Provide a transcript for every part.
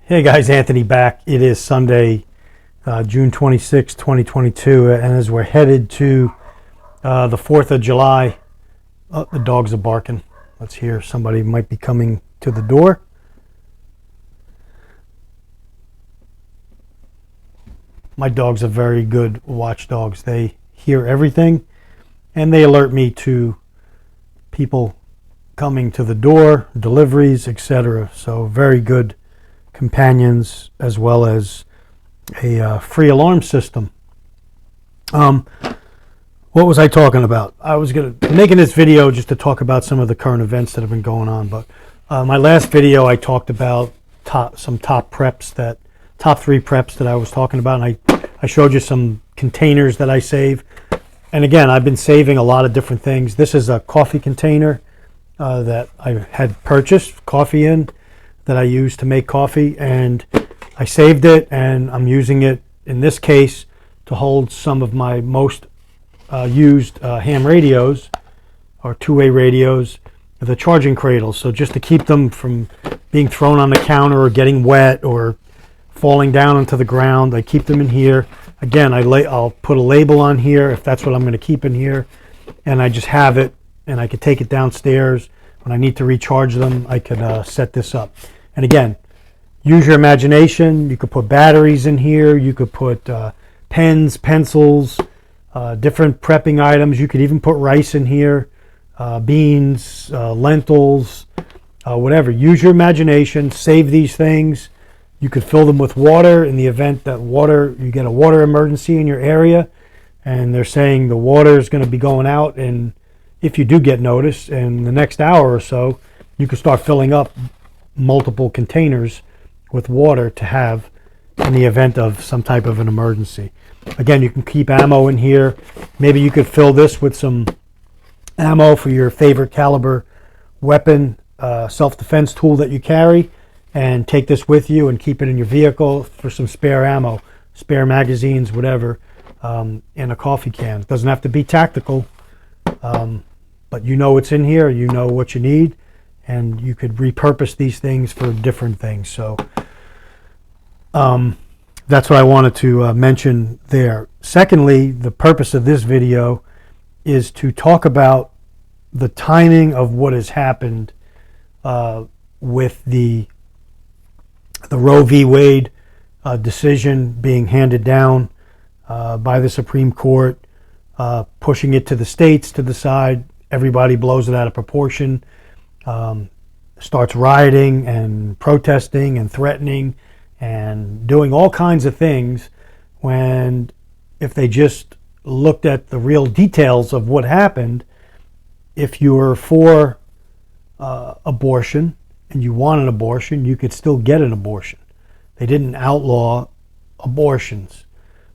Hey guys, Anthony back. It is Sunday, June 26, 2022, and as we're headed to the 4th of July, the dogs are barking. Let's hear. Somebody might be coming to the door. My dogs are very good watchdogs. They hear everything, and they alert me to people coming to the door, deliveries, etc. So very good companions, as well as a free alarm system. What was I talking about? I was making this video just to talk about some of the current events that have been going on. But my last video, I talked about some top three preps that I was talking about, and I showed you some containers that I save. And again, I've been saving a lot of different things. This is a coffee container that I had purchased coffee in, that I use to make coffee, and I saved it, and I'm using it in this case to hold some of my most used ham radios, or two-way radios, the charging cradles. So just to keep them from being thrown on the counter or getting wet or falling down onto the ground, I keep them in here. Again, I'll put a label on here if that's what I'm going to keep in here, and I just have it, and I could take it downstairs when I need to recharge them. I could set this up. And again, use your imagination. You could put batteries in here. You could put pens, pencils, different prepping items. You could even put rice in here, beans, lentils, whatever. Use your imagination. Save these things. You could fill them with water in the event that you get a water emergency in your area, and they're saying the water is going to be going out, and if you do get notice in the next hour or so, you could start filling up multiple containers with water to have in the event of some type of an emergency. Again, you can keep ammo in here. Maybe you could fill this with some ammo for your favorite caliber weapon, self-defense tool that you carry, and take this with you and keep it in your vehicle for some spare ammo, spare magazines, whatever, in a coffee can. It doesn't have to be tactical, but you know what's in here, you know what you need, and you could repurpose these things for different things. So that's what I wanted to mention there. Secondly, the purpose of this video is to talk about the timing of what has happened with the Roe v. Wade decision being handed down by the Supreme Court, pushing it to the states to decide. Everybody blows it out of proportion, starts rioting and protesting and threatening and doing all kinds of things, when if they just looked at the real details of what happened, if you were for abortion and you want an abortion, you could still get an abortion. They didn't outlaw abortions.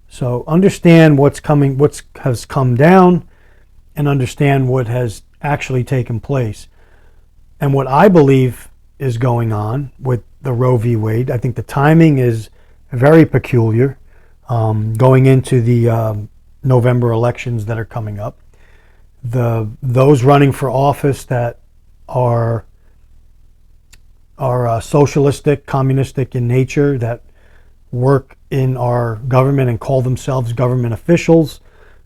So understand what has come down, and understand what has actually taken place. And what I believe is going on with the Roe v. Wade, I think the timing is very peculiar, going into the November elections that are coming up. Those running for office that are socialistic, communistic in nature, that work in our government and call themselves government officials,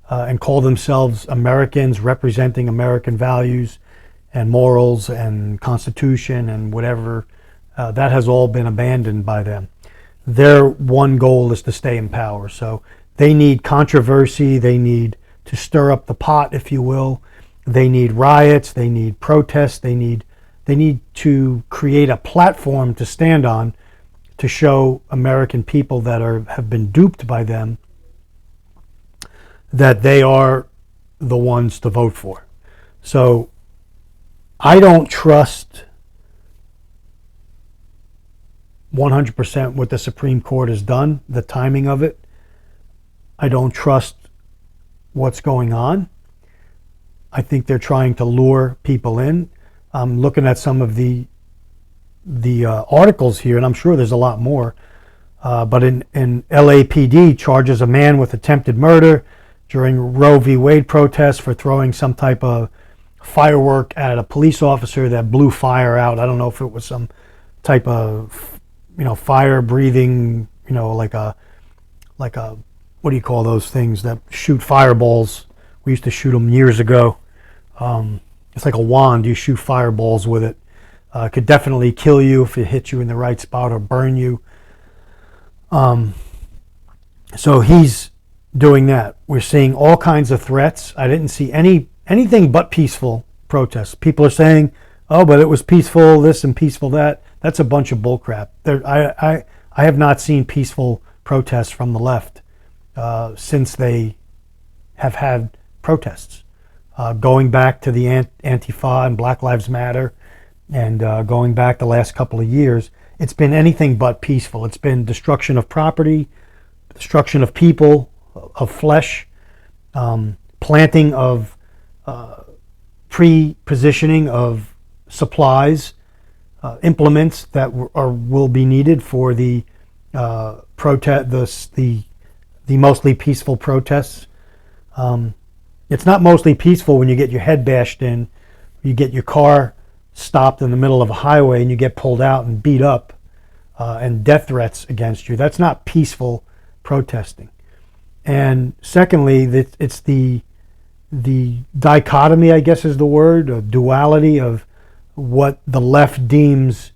and call themselves Americans representing American values and morals and Constitution and whatever, that has all been abandoned by them. Their one goal is to stay in power. So they need controversy. They need to stir up the pot, if you will. They need riots. They need protests. They need to create a platform to stand on to show American people that have been duped by them that they are the ones to vote for. So I don't trust 100% what the Supreme Court has done, the timing of it. I don't trust what's going on. I think they're trying to lure people in. I'm looking at some of the articles here, and I'm sure there's a lot more. But in LAPD charges a man with attempted murder during Roe v. Wade protests for throwing some type of firework at a police officer that blew fire out. I don't know if it was some type of fire breathing, like a what do you call those things that shoot fireballs? We used to shoot them years ago. It's like a wand. You shoot fireballs with it. It could definitely kill you if it hits you in the right spot or burn you. So he's doing that. We're seeing all kinds of threats. I didn't see anything but peaceful protests. People are saying, "Oh, but it was peaceful this and peaceful that." That's a bunch of bullcrap. I have not seen peaceful protests from the left since they have had protests. Going back to the Antifa and Black Lives Matter, and going back the last couple of years, it's been anything but peaceful. It's been destruction of property, destruction of people, of flesh, planting of pre-positioning of supplies, implements that will be needed for the the mostly peaceful protests. It's not mostly peaceful when you get your head bashed in, you get your car stopped in the middle of a highway and you get pulled out and beat up, and death threats against you. That's not peaceful protesting. And secondly, it's the dichotomy, I guess is the word, a duality of what the left deems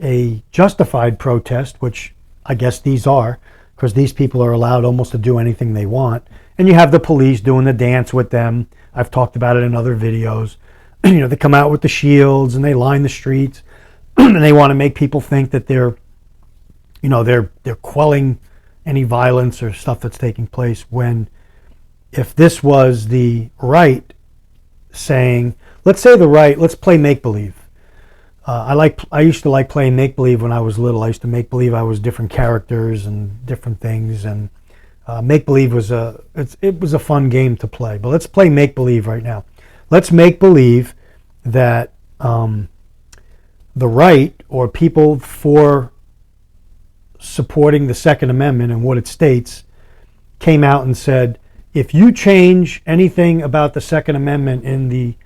a justified protest, which I guess these are, because these people are allowed almost to do anything they want. And you have the police doing the dance with them. I've talked about it in other videos. They come out with the shields and they line the streets and they want to make people think that they're quelling any violence or stuff that's taking place, when if this was the right saying, let's say the right, let's play make-believe. I used to like playing make-believe when I was little. I used to make believe I was different characters and different things, and make-believe was a fun game to play. But let's play make-believe right now. Let's make believe that the right, or people for supporting the Second Amendment and what it states, came out and said, if you change anything about the Second Amendment in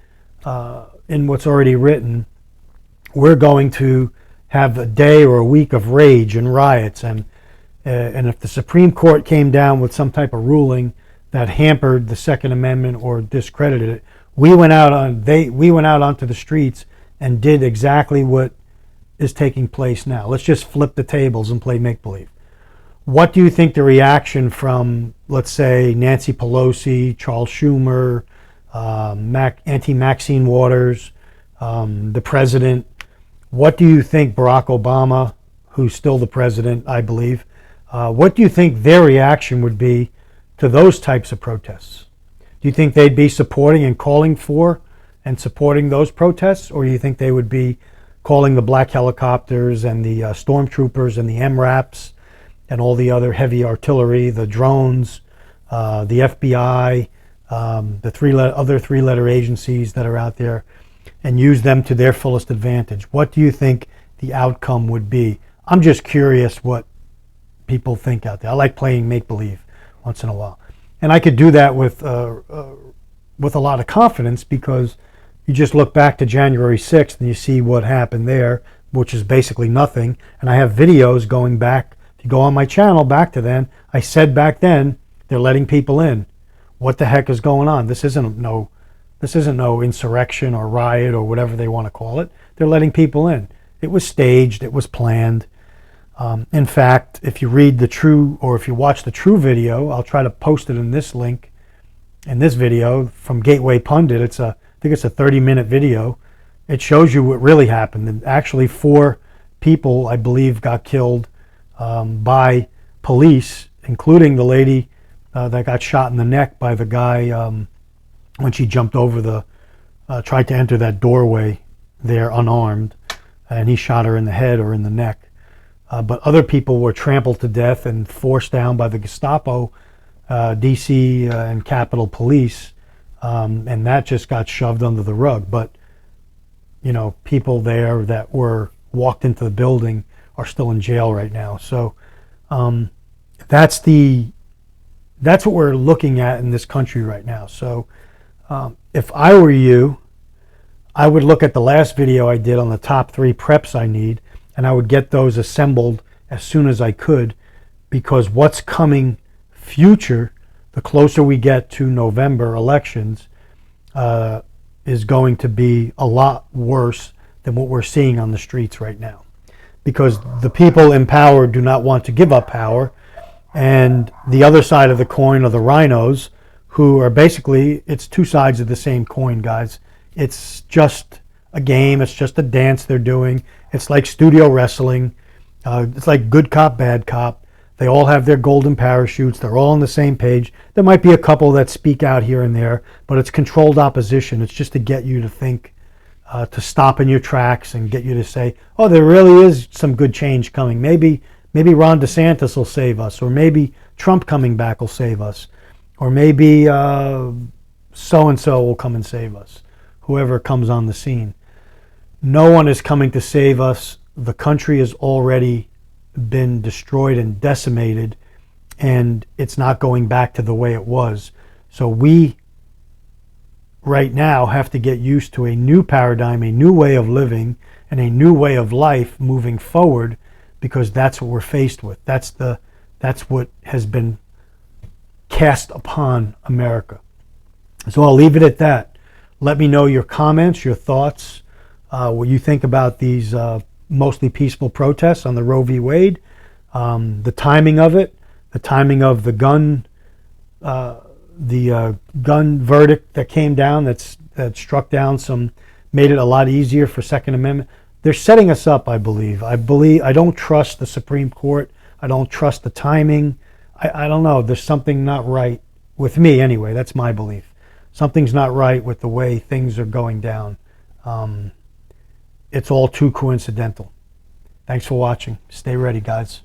what's already written, we're going to have a day or a week of rage and riots, and if the Supreme Court came down with some type of ruling that hampered the Second Amendment or discredited it, we went out onto the streets and did exactly what is taking place now. Let's just flip the tables and play make-believe. What do you think the reaction from, let's say, Nancy Pelosi, Charles Schumer, Auntie Maxine Waters, the president, what do you think Barack Obama, who's still the president, I believe, what do you think their reaction would be to those types of protests? Do you think they'd be supporting and calling for and supporting those protests, or do you think they would be calling the black helicopters and the stormtroopers and the MRAPs and all the other heavy artillery, the drones, the FBI, the other three-letter agencies that are out there, and use them to their fullest advantage? What do you think the outcome would be? I'm just curious what people think out there. I like playing make-believe once in a while. And I could do that with a lot of confidence, because you just look back to January 6th and you see what happened there, which is basically nothing. And I have videos going back. If you go on my channel back to then, I said back then, they're letting people in. What the heck is going on? This isn't no insurrection or riot or whatever they want to call it. They're letting people in. It was staged. It was planned. In fact, if you read the true, or if you watch the true video, I'll try to post it in this link, in this video from Gateway Pundit. I think it's a 30-minute video. It shows you what really happened. And actually 4 people, I believe, got killed by police, including the lady that got shot in the neck by the guy when she jumped over tried to enter that doorway there unarmed, and he shot her in the head or in the neck. But other people were trampled to death and forced down by the Gestapo, DC and Capitol Police, and that just got shoved under the rug. But people there that were walked into the building are still in jail right now. So that's what we're looking at in this country right now. So if I were you, I would look at the last video I did on the top 3 preps I need, and I would get those assembled as soon as I could, because what's coming future, the closer we get to November elections, is going to be a lot worse than what we're seeing on the streets right now. Because the people in power do not want to give up power, and the other side of the coin are the rhinos, who are basically, it's two sides of the same coin, guys. It's just a game, it's just a dance they're doing. It's like studio wrestling. It's like good cop, bad cop. They all have their golden parachutes. They're all on the same page. There might be a couple that speak out here and there, but it's controlled opposition. It's just to get you to think, to stop in your tracks and get you to say, oh, there really is some good change coming. Maybe Ron DeSantis will save us, or maybe Trump coming back will save us, or maybe so-and-so will come and save us, whoever comes on the scene. No one is coming to save us. The country has already been destroyed and decimated, and it's not going back to the way it was. So we right now have to get used to a new paradigm, a new way of living, and a new way of life moving forward, because that's what we're faced with. That's what has been cast upon America. So I'll leave it at that. Let me know your comments, your thoughts, what you think about these mostly peaceful protests on the Roe v. Wade, the timing of it, the timing of the gun verdict that came down, that struck down made it a lot easier for Second Amendment. They're setting us up, I believe. I don't trust the Supreme Court. I don't trust the timing. I don't know. There's something not right with me anyway. That's my belief. Something's not right with the way things are going down. It's all too coincidental. Thanks for watching. Stay ready, guys.